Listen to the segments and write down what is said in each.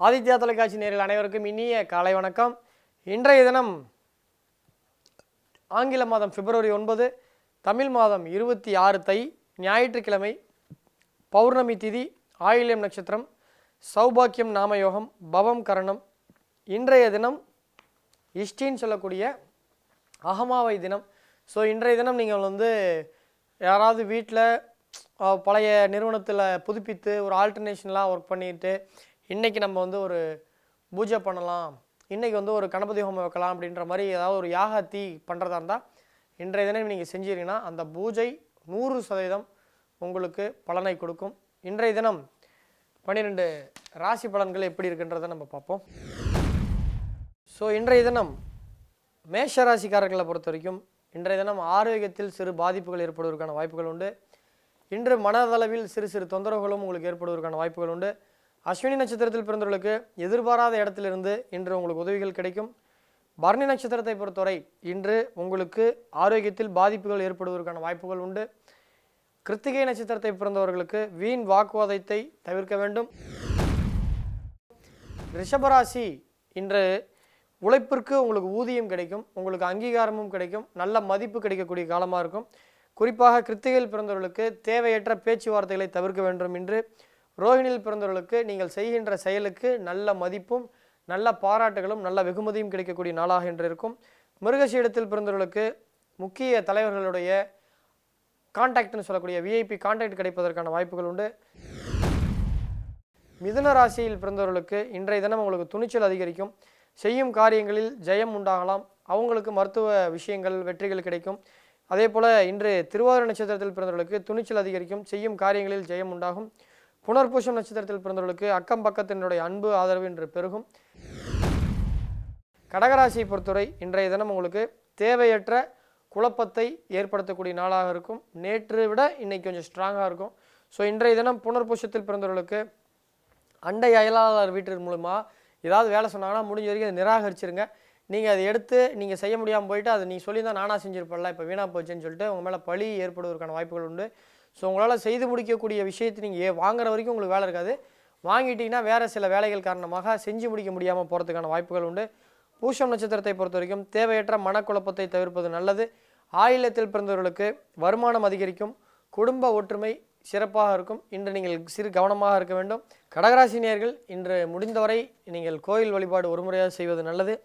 ஆதித்யா தொலைக்காட்சி நேயர்கள் அனைவருக்கும் இனிய காலை வணக்கம். இன்றைய தினம் ஆங்கில மாதம் பிப்ரவரி 9, தமிழ் மாதம் 26 தை, ஞாயிற்றுக்கிழமை, பௌர்ணமி திதி, ஆயில்யம் நட்சத்திரம், சௌபாக்கியம் நாமயோகம், பவம் கரணம். இன்றைய தினம் இஷ்டின்னு சொல்லக்கூடிய அகமாவை தினம். ஸோ இன்றைய தினம் நீங்கள் யாராவது வீட்டில் பழைய நிறுவனத்தில் புதுப்பித்து ஒரு ஆல்டர்னேஷன்லாம் ஒர்க் பண்ணிட்டு இன்றைக்கி நம்ம ஒரு பூஜை பண்ணலாம், இன்றைக்கி ஒரு கணபதி ஹோமம் வைக்கலாம் அப்படின்ற மாதிரி ஏதாவது ஒரு யாகத்தி பண்ணுறதா இருந்தால் இன்றைய தினம் நீங்கள் செஞ்சீங்கன்னா அந்த பூஜை 100% உங்களுக்கு பலனை கொடுக்கும். இன்றைய தினம் 12 ராசி பலன்கள் எப்படி இருக்குன்றதை நம்ம பார்ப்போம். ஸோ இன்றைய தினம் மேஷ ராசிக்காரர்களை பொறுத்த வரைக்கும் இன்றைய தினம் ஆரோக்கியத்தில் சிறு பாதிப்புகள் ஏற்படுவதற்கான வாய்ப்புகள் உண்டு. இன்று மனதளவில் சிறு சிறு தொந்தரவுகளும் உங்களுக்கு ஏற்படுவதற்கான வாய்ப்புகள் உண்டு. அஸ்வினி நட்சத்திரத்தில் பிறந்தவர்களுக்கு எதிர்பாராத இடத்திலிருந்து இன்று உங்களுக்கு உதவிகள் கிடைக்கும். பரணி நட்சத்திரத்தை பொறுத்தவரை இன்று உங்களுக்கு ஆரோக்கியத்தில் பாதிப்புகள் ஏற்படுவதற்கான வாய்ப்புகள் உண்டு. கிருத்திகை நட்சத்திரத்தை பிறந்தவர்களுக்கு வீண் வாக்குவாதத்தை தவிர்க்க வேண்டும். ரிஷபராசி இன்று உழைப்பிற்கு உங்களுக்கு ஊதியம் கிடைக்கும், உங்களுக்கு அங்கீகாரமும் கிடைக்கும், நல்ல மதிப்பு கிடைக்கக்கூடிய காலமாக இருக்கும். குறிப்பாக கிருத்திகையில் பிறந்தவர்களுக்கு தேவையற்ற பேச்சுவார்த்தைகளை தவிர்க்க வேண்டும். இன்று ரோஹிணியில் பிறந்தவர்களுக்கு நீங்கள் செய்கின்ற செயலுக்கு நல்ல மதிப்பும் நல்ல பாராட்டுகளும் நல்ல வெகுமதியும் கிடைக்கக்கூடிய நாளாக இன்று இருக்கும். மிருகசீடத்தில் பிறந்தவர்களுக்கு முக்கிய தலைவர்களுடைய கான்டாக்ட்னு சொல்லக்கூடிய விஐபி கான்டாக்ட் கிடைப்பதற்கான வாய்ப்புகள் உண்டு. மிதுன ராசியில் பிறந்தவர்களுக்கு இன்றைய தினம் உங்களுக்கு துணிச்சல் அதிகரிக்கும், செய்யும் காரியங்களில் ஜெயம் உண்டாகலாம், அவங்களுக்கு மருத்துவ விஷயங்கள் வெற்றிகள் கிடைக்கும். அதே போல் இன்று திருவாதிரை நட்சத்திரத்தில் பிறந்தவர்களுக்கு துணிச்சல் அதிகரிக்கும், செய்யும் காரியங்களில் ஜெயம் உண்டாகும். புனர்பூசம் நட்சத்திரத்தில் பிறந்தவர்களுக்கு அக்கம் பக்கத்தினுடைய அன்பு ஆதரவு இன்று பெருகும். கடகராசியை பொறுத்தவரை இன்றைய தினம் உங்களுக்கு தேவையற்ற குழப்பத்தை ஏற்படுத்தக்கூடிய நாளாக இருக்கும். நேற்று விட இன்னைக்கு கொஞ்சம் ஸ்ட்ராங்காக இருக்கும். ஸோ இன்றைய தினம் புனர்பூசத்தில் பிறந்தவர்களுக்கு அண்டை அயலாளர் வீட்டின் மூலமாக ஏதாவது வேலை சொன்னாங்கன்னா முடிஞ்ச வரைக்கும் அதை நிராகரிச்சிருங்க. நீங்கள் அதை எடுத்து நீங்கள் செய்ய முடியாமல் போயிட்டு அதை நீங்கள் சொல்லி தான் நானாக செஞ்சுருப்பல இப்போ வீணாக போச்சுன்னு சொல்லிட்டு உங்கள் மேலே பழி ஏற்படுவதற்கான வாய்ப்புகள் உண்டு. ஸோ உங்களால் செய்து முடிக்கக்கூடிய விஷயத்தை நீங்கள் வாங்குற வரைக்கும் உங்களுக்கு வேலை இருக்காது, வாங்கிட்டீங்கன்னா வேறு சில வேலைகள் காரணமாக செஞ்சு முடிக்க முடியாமல் போகிறதுக்கான வாய்ப்புகள் உண்டு. பூசம் நட்சத்திரத்தை பொறுத்த வரைக்கும் தேவையற்ற மனக்குழப்பத்தை தவிர்ப்பது நல்லது. ஆயில்யத்தில் பிறந்தவர்களுக்கு வருமானம் அதிகரிக்கும், குடும்ப ஒற்றுமை சிறப்பாக இருக்கும். இன்று நீங்கள் சிறு கவனமாக இருக்க வேண்டும். கடகராசி நேயர்கள் இன்று முடிந்தவரை நீங்கள் கோயில் வழிபாடு ஒரு முறையாக செய்வது நல்லது.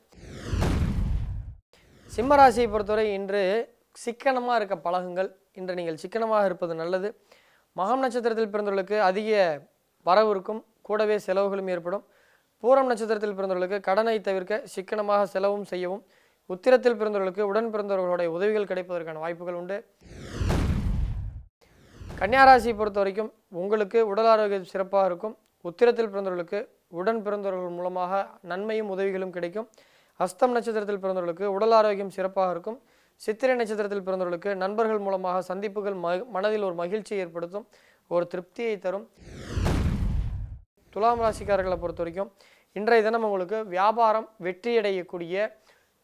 சிம்மராசியை பொறுத்தவரை இன்று சிக்கனமாக இருக்க பழகுங்கள், இன்று நீங்கள் சிக்கனமாக இருப்பது நல்லது. மகம் நட்சத்திரத்தில் பிறந்தவர்களுக்கு அதிக வரவு இருக்கும், கூடவே செலவுகளும் ஏற்படும். பூரம் நட்சத்திரத்தில் பிறந்தவர்களுக்கு கடனை தவிர்க்க சிக்கனமாக செலவும் செய்யவும். உத்திரத்தில் பிறந்தவர்களுக்கு உடன் பிறந்தவர்களுடைய உதவிகள் கிடைப்பதற்கான வாய்ப்புகள் உண்டு. கன்னியாராசியை பொறுத்த வரைக்கும் உங்களுக்கு உடல் ஆரோக்கியம் சிறப்பாக இருக்கும். உத்திரத்தில் பிறந்தவர்களுக்கு உடன் பிறந்தவர்கள் மூலமாக நன்மையும் உதவிகளும் கிடைக்கும். ஹஸ்தம் நட்சத்திரத்தில் பிறந்தவர்களுக்கு உடல் ஆரோக்கியம் சிறப்பாக இருக்கும். சித்திரை நட்சத்திரத்தில் பிறந்தவர்களுக்கு நண்பர்கள் மூலமாக சந்திப்புகள் மனதில் ஒரு மகிழ்ச்சியை ஏற்படுத்தும், ஒரு திருப்தியை தரும். துலாம் ராசிக்காரர்களை பொறுத்த வரைக்கும் இன்றைய தினம் உங்களுக்கு வியாபாரம் வெற்றியடையக்கூடிய,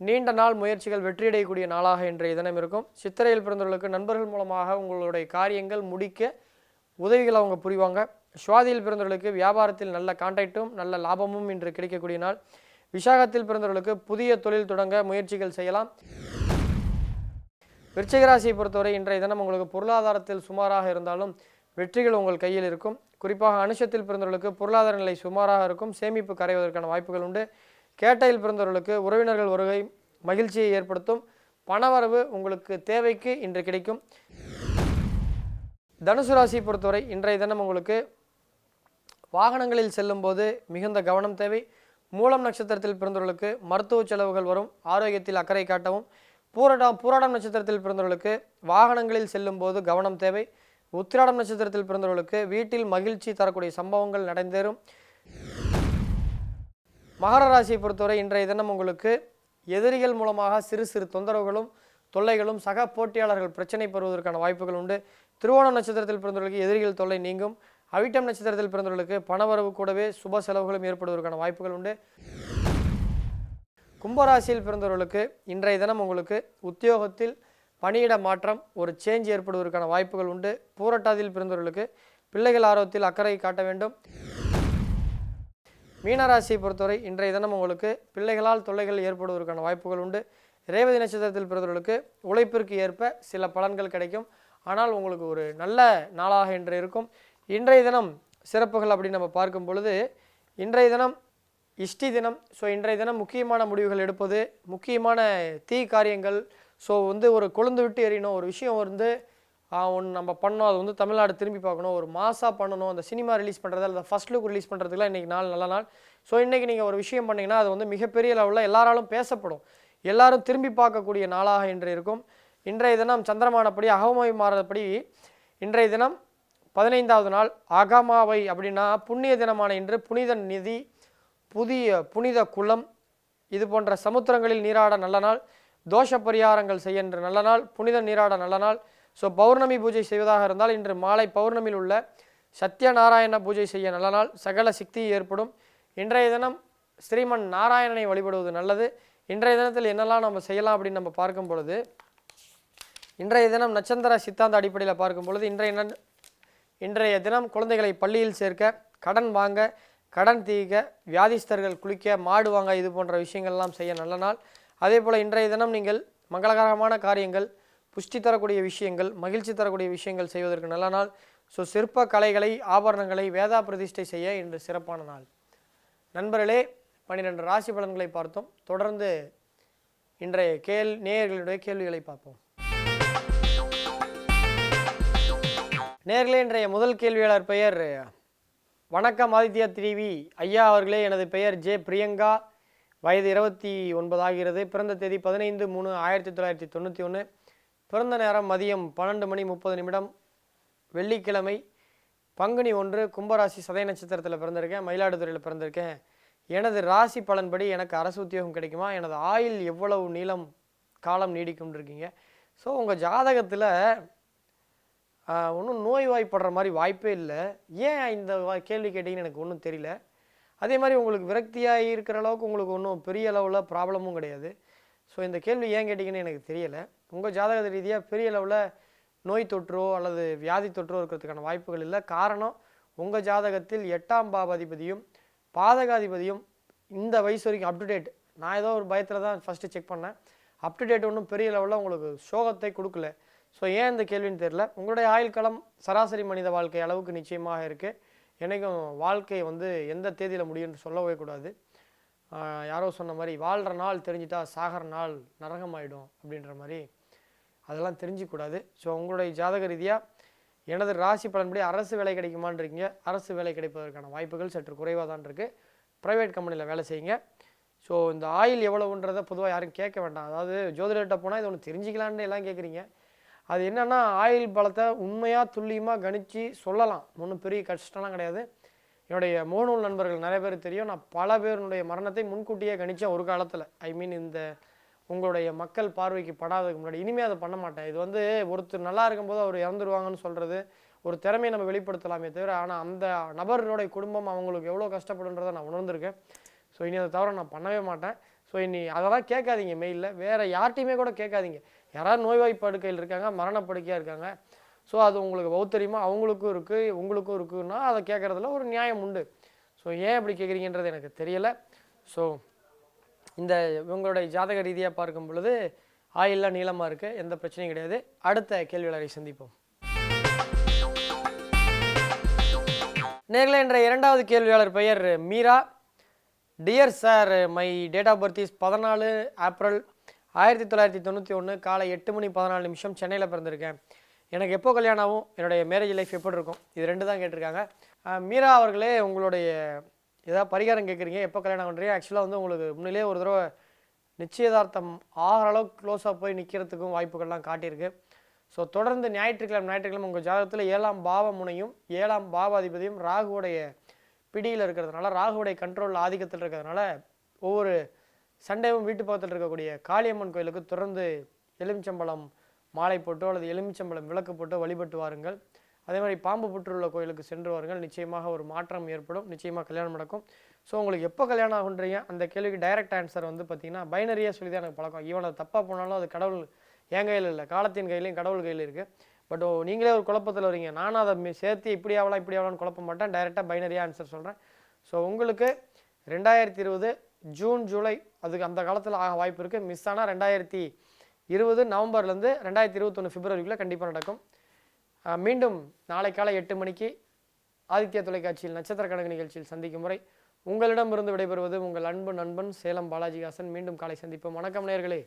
நீண்ட நாள் முயற்சிகள் வெற்றியடையக்கூடிய நாளாக இன்றைய தினம் இருக்கும். சித்திரையில் பிறந்தவர்களுக்கு நண்பர்கள் மூலமாக உங்களுடைய காரியங்கள் முடிக்க உதவிகள் அவங்க புரிவாங்க. சுவாதியில் பிறந்தவர்களுக்கு வியாபாரத்தில் நல்ல கான்டாக்டும் நல்ல லாபமும் இன்று கிடைக்கக்கூடிய நாள். விசாகத்தில் பிறந்தவர்களுக்கு புதிய தொழில் தொடங்க முயற்சிகள் செய்யலாம். விருச்சிக ராசியை பொறுத்தவரை இன்றைய தினம் உங்களுக்கு பொருளாதாரத்தில் சுமாராக இருந்தாலும் வெற்றிகள் உங்கள் கையில் இருக்கும். குறிப்பாக அனுஷத்தில் பிறந்தவர்களுக்கு பொருளாதார நிலை சுமாராக இருக்கும், சேமிப்பு கரைவதற்கான வாய்ப்புகள் உண்டு. கேட்டையில் பிறந்தவர்களுக்கு உறவினர்கள் வருகை மகிழ்ச்சியை ஏற்படுத்தும், பணவரவு உங்களுக்கு தேவைக்கு இன்று கிடைக்கும். தனுசு ராசியை பொறுத்தவரை இன்றைய தினம் உங்களுக்கு வாகனங்களில் செல்லும் போது மிகுந்த கவனம் தேவை. மூலம் நட்சத்திரத்தில் பிறந்தவர்களுக்கு மருத்துவ செலவுகள் வரும், ஆரோக்கியத்தில் அக்கறை காட்டவும். பூராடம் நட்சத்திரத்தில் பிறந்தவர்களுக்கு வாகனங்களில் செல்லும் போது கவனம் தேவை. உத்திராடம் நட்சத்திரத்தில் பிறந்தவர்களுக்கு வீட்டில் மகிழ்ச்சி தரக்கூடிய சம்பவங்கள் நடந்தேறும். மகர ராசியை பொறுத்தவரை இன்றைய தினம் உங்களுக்கு எதிரிகள் மூலமாக சிறு சிறு தொந்தரவுகளும் தொல்லைகளும் சக போட்டியாளர்கள் பிரச்சனை பெறுவதற்கான வாய்ப்புகள் உண்டு. திருவோணம் நட்சத்திரத்தில் பிறந்தவர்களுக்கு எதிரிகள் தொல்லை நீங்கும். அவிட்டம் நட்சத்திரத்தில் பிறந்தவர்களுக்கு பணவரவு கூடவே சுப செலவுகளும் ஏற்படுவதற்கான வாய்ப்புகள் உண்டு. கும்பராசியில் பிறந்தவர்களுக்கு இன்றைய தினம் உங்களுக்கு உத்தியோகத்தில் பணியிட மாற்றம், ஒரு சேஞ்ச் ஏற்படுவதற்கான வாய்ப்புகள் உண்டு. பூரட்டாதியில் பிறந்தவர்களுக்கு பிள்ளைகள் ஆரோக்கியத்தில் அக்கறை காட்ட வேண்டும். மீனராசியை பொறுத்தவரை இன்றைய தினம் உங்களுக்கு பிள்ளைகளால் தொல்லைகள் ஏற்படுவதற்கான வாய்ப்புகள் உண்டு. ரேவதி நட்சத்திரத்தில் பிறந்தவர்களுக்கு உழைப்பிற்கு ஏற்ப சில பலன்கள் கிடைக்கும். ஆனால் உங்களுக்கு ஒரு நல்ல நாளாக இன்று இருக்கும். இன்றைய தினம் சிறப்புகள் அப்படின்னு நம்ம பார்க்கும் பொழுது இன்றைய தினம் இஷ்டி தினம். ஸோ இன்றைய தினம் முக்கியமான முடிவுகள் எடுப்பது, முக்கியமான தீ காரியங்கள், ஸோ ஒரு கொழுந்து விட்டு எறியணும் ஒரு விஷயம் ஒன்று நம்ம பண்ணோம், அது தமிழ்நாடு திரும்பி பார்க்கணும், ஒரு மாசாக பண்ணணும், அந்த சினிமா ரிலீஸ் பண்ணுறது அல்லது ஃபஸ்ட் லுக் ரிலீஸ் பண்ணுறதுக்குலாம் இன்றைக்கி நாள் நல்ல நாள். ஸோ இன்றைக்கி நீங்கள் ஒரு விஷயம் பண்ணிங்கன்னா அது மிகப்பெரிய லெவலில் எல்லாராலும் பேசப்படும், எல்லாரும் திரும்பி பார்க்கக்கூடிய நாளாக இன்று இருக்கும். இன்றைய தினம் சந்திரமானப்படி அகமாவை மாறப்படி இன்றைய தினம் 15வது நாள் அகமாவை அப்படின்னா புண்ணிய தினமான இன்று புனித நிதி, புனித குளம், இது போன்ற சமுத்திரங்களில் நீராட நல்ல நாள். தோஷ பரிகாரங்கள் செய்ய நல்ல நாள். புனித நீராட நல்ல நாள். ஸோ பௌர்ணமி பூஜை செய்வதாக இருந்தால் இன்று மாலை பௌர்ணமியில் உள்ள சத்யநாராயண பூஜை செய்ய நல்ல நாள். சகல சக்தி ஏற்படும். இன்றைய தினம் ஸ்ரீமன் நாராயணனை வழிபடுவது நல்லது. இன்றைய தினத்தில் என்னெல்லாம் நம்ம செய்யலாம் அப்படின்னு நம்ம பார்க்கும் பொழுது இன்றைய தினம் நட்சத்திர சித்தாந்த அடிப்படையில் பார்க்கும் பொழுது இன்றைய தினம் குழந்தைகளை பள்ளியில் சேர்க்க, கடன் வாங்க, கடன் தீர்க்க, வியாதிஸ்தர்கள் குளிக்க, மாடு வாங்க, இது போன்ற விஷயங்கள்லாம் செய்ய நல்ல நாள். அதே போல் இன்றைய தினம் நீங்கள் மங்களகரமான காரியங்கள், புஷ்டி தரக்கூடிய விஷயங்கள், மகிழ்ச்சி தரக்கூடிய விஷயங்கள் செய்வதற்கு நல்ல நாள். ஸோ சிற்ப கலைகளை, ஆபரணங்களை வேதா பிரதிஷ்டை செய்ய இன்று சிறப்பான நாள். நண்பர்களே, 12 ராசி பலன்களை பார்த்தோம். தொடர்ந்து இன்றைய நேயர்களுடைய கேள்விகளை பார்ப்போம். நேயர்களே, இன்றைய முதல் கேள்வியாளர் பெயர் வணக்கம் ஆதித்யா டிவி ஐயா அவர்களே, எனது பெயர் ஜே பிரியங்கா, வயது 29 ஆகிறது. பிறந்த தேதி 15/3/1991. பிறந்த நேரம் மதியம் 12:30 வெள்ளிக்கிழமை, பங்குனி 1, கும்பராசி, சதய நட்சத்திரத்தில் பிறந்திருக்கேன். மயிலாடுதுறையில் பிறந்திருக்கேன். எனது ராசி பலன்படி எனக்கு அரசு உத்தியோகம் கிடைக்குமா? எனது ஆயுள் எவ்வளவு காலம் நீடிக்கும் இருக்கீங்க. ஸோ உங்கள் ஜாதகத்தில் ஒன்றும் நோய்வாய்ப்படுற மாதிரி வாய்ப்பே இல்லை. ஏன் இந்த கேள்வி கேட்டிங்கன்னு எனக்கு ஒன்றும் தெரியல. அதே மாதிரி உங்களுக்கு விரக்தியாக இருக்கிற அளவுக்கு உங்களுக்கு ஒன்றும் பெரிய அளவில் ப்ராப்ளமும் கிடையாது. ஸோ இந்த கேள்வி ஏன் கேட்டிங்கன்னு எனக்கு தெரியலை. உங்கள் ஜாதக ரீதியாக பெரிய அளவில் நோய் தொற்றோ அல்லது வியாதி தொற்றோ இருக்கிறதுக்கான வாய்ப்புகள் இல்லை. காரணம், உங்கள் ஜாதகத்தில் 8ஆம் பாவாதிபதியும் பாதகாதிபதியும் இந்த வயசு வரைக்கும் அப்டுடேட். நான் ஏதோ ஒரு பயத்தில் தான் ஃபஸ்ட்டு செக் பண்ணேன். அப்டுடேட் ஒன்றும் பெரிய லெவலில் உங்களுக்கு சோகத்தை கொடுக்கல. ஸோ ஏன் இந்த கேள்வின்னு தெரியல. உங்களுடைய ஆயுள் காலம் சராசரி மனித வாழ்க்கை அளவுக்கு நிச்சயமாக இருக்குது. என்றைக்கும் வாழ்க்கை எந்த தேதியில் முடியும்னு சொல்லவே கூடாது. யாரோ சொன்ன மாதிரி வாழ்கிற நாள் தெரிஞ்சிட்டா சாகிற நாள் நரகமாயிடும் அப்படின்ற மாதிரி அதெல்லாம் தெரிஞ்சிக்கூடாது. ஸோ உங்களுடைய ஜாதக ரீதியாக எனது ராசி பலன்படி அரசு வேலை கிடைக்குமான்னு இருக்கீங்க. அரசு வேலை கிடைப்பதற்கான வாய்ப்புகள் சற்று குறைவாக தான் இருக்குது. ப்ரைவேட் கம்பெனியில் வேலை செய்யுங்க. ஸோ இந்த ஆயில் எவ்வளவுன்றதை பொதுவாக யாரும் கேட்க வேண்டாம். அதாவது ஜோதிடர்கிட்ட போனால் இது ஒன்று தெரிஞ்சிக்கலான்னு எல்லாம் கேட்குறீங்க. அது என்னென்னா ஆயில் பலத்தை உண்மையாக துல்லியமாக கணித்து சொல்லலாம். ஒன்றும் பெரிய கஷ்டம்லாம் கிடையாது. என்னுடைய முகநூல் நண்பர்கள் நிறைய பேர் தெரியும். நான் பல பேருடைய மரணத்தை முன்கூட்டியே கணித்தேன் ஒரு காலத்தில். இந்த உங்களுடைய மக்கள் பார்வைக்கு படாததுக்கு முன்னாடி. இனிமேல் அதை பண்ண மாட்டேன். இது ஒருத்தர் நல்லா இருக்கும்போது அவர் இறந்துருவாங்கன்னு சொல்கிறது ஒரு திறமையை நம்ம வெளிப்படுத்தலாமே தவிர, ஆனால் அந்த நபருடைய குடும்பம் அவங்களுக்கு எவ்வளோ கஷ்டப்படுன்றதை நான் உணர்ந்திருக்கேன். ஸோ இனி அதை தவிர நான் பண்ணவே மாட்டேன். ஸோ இனி அதெல்லாம் கேட்காதீங்க. மெயிலில் வேறு யார்ட்டையுமே கூட கேட்காதீங்க. யாராவது நோய்வாய்ப்படுக்கையில் இருக்காங்க, மரணப்படுக்கையாக இருக்காங்க, ஸோ அது உங்களுக்கு பௌத்தரியமாக அவங்களுக்கும் இருக்குது உங்களுக்கும் இருக்குன்னா அதை கேட்குறதுல ஒரு நியாயம் உண்டு. ஸோ ஏன் அப்படி கேட்குறீங்கன்றது எனக்கு தெரியலை. ஸோ இந்த இவங்களுடைய ஜாதக ரீதியாக பார்க்கும் பொழுது ஆயிலெலாம் நீளமாக இருக்குது, எந்த பிரச்சனையும் கிடையாது. அடுத்த கேள்வியாளரை சந்திப்போம். நேரில் என்ற 2வது கேள்வியாளர் பெயர் Meera. Dear sir, my date of birth is 14 April 1991 காலை 8:14 சென்னையில் பிறந்திருக்கேன். எனக்கு எப்போ கல்யாணம் ஆகும், என்னுடைய மேரேஜ் லைஃப் எப்படி இருக்கும், இது 2 தான் கேட்டிருக்காங்க. மீரா அவர்களே, உங்களுடைய ஏதாவது பரிகாரம் கேட்குறீங்க, எப்போ கல்யாணம் பண்ணுறீங்க. ஆக்சுவலாக உங்களுக்கு முன்னிலே ஒரு தடவை நிச்சயதார்த்தம் ஆகிற அளவுக்கு க்ளோஸாக போய் நிற்கிறதுக்கும் வாய்ப்புகள்லாம் காட்டியிருக்கு. ஸோ தொடர்ந்து ஞாயிற்றுக்கிழமை உங்கள் ஜாதகத்தில் 7ஆம் பாவ முனையும் 7ஆம் பாவாதிபதியும் ராகுவுடைய பிடியில் இருக்கிறதுனால, ராகுவுடைய கண்ட்ரோல் ஆதிக்கத்தில் இருக்கிறதுனால ஒவ்வொரு சண்டேவும் வீட்டு பக்கத்தில் இருக்கக்கூடிய காளியம்மன் கோயிலுக்கு தொடர்ந்து எலுமிச்சம்பழம் மாலை போட்டோ அல்லது எலுமிச்சம்பழம் விளக்கு போட்டோ வழிபட்டு வாருங்கள். அதே மாதிரி பாம்பு புற்றுள்ள கோயிலுக்கு சென்று வாருங்கள். நிச்சயமாக ஒரு மாற்றம் ஏற்படும். நிச்சயமாக கல்யாணம் நடக்கும். ஸோ உங்களுக்கு எப்போ கல்யாணம் ஆகுன்றீங்க அந்த கேள்விக்கு டைரக்ட் ஆன்சர் பார்த்தீங்கன்னா பைனரியாக சொல்லி தான் எனக்கு பழக்கம். ஈவன் அது தப்பாக போனாலும் அது கடவுள் என் கையில் இல்லை, காலத்தின் கையிலையும் கடவுள் கையில் இருக்குது. பட் நீங்களே ஒரு குழப்பத்தில் வரீங்க. நானும் அதை சேர்த்து இப்படி ஆகலாம் இப்படி ஆகலான்னு குழப்ப மாட்டேன். டைரெக்டாக பைனரியாக ஆன்சர் சொல்கிறேன். ஸோ உங்களுக்கு 2020 ஜூன் ஜூலை அதுக்கு அந்த காலத்தில் ஆக வாய்ப்பு இருக்குது. மிஸ் ஆனால் 2020 நவம்பர்லேருந்து 2021 பிப்ரவரிக்குள்ளே கண்டிப்பாக நடக்கும். மீண்டும் நாளை காலை 8 மணிக்கு ஆதித்யா தொலைக்காட்சியில் நட்சத்திர கணக்கு நிகழ்ச்சியில் சந்திக்கும் முறை உங்களிடமிருந்து விடைபெறுவது உங்கள் அன்பு நண்பன் சேலம் பாலாஜிஹாசன். மீண்டும் காலை சந்திப்போம். வணக்கம் நேயர்களே.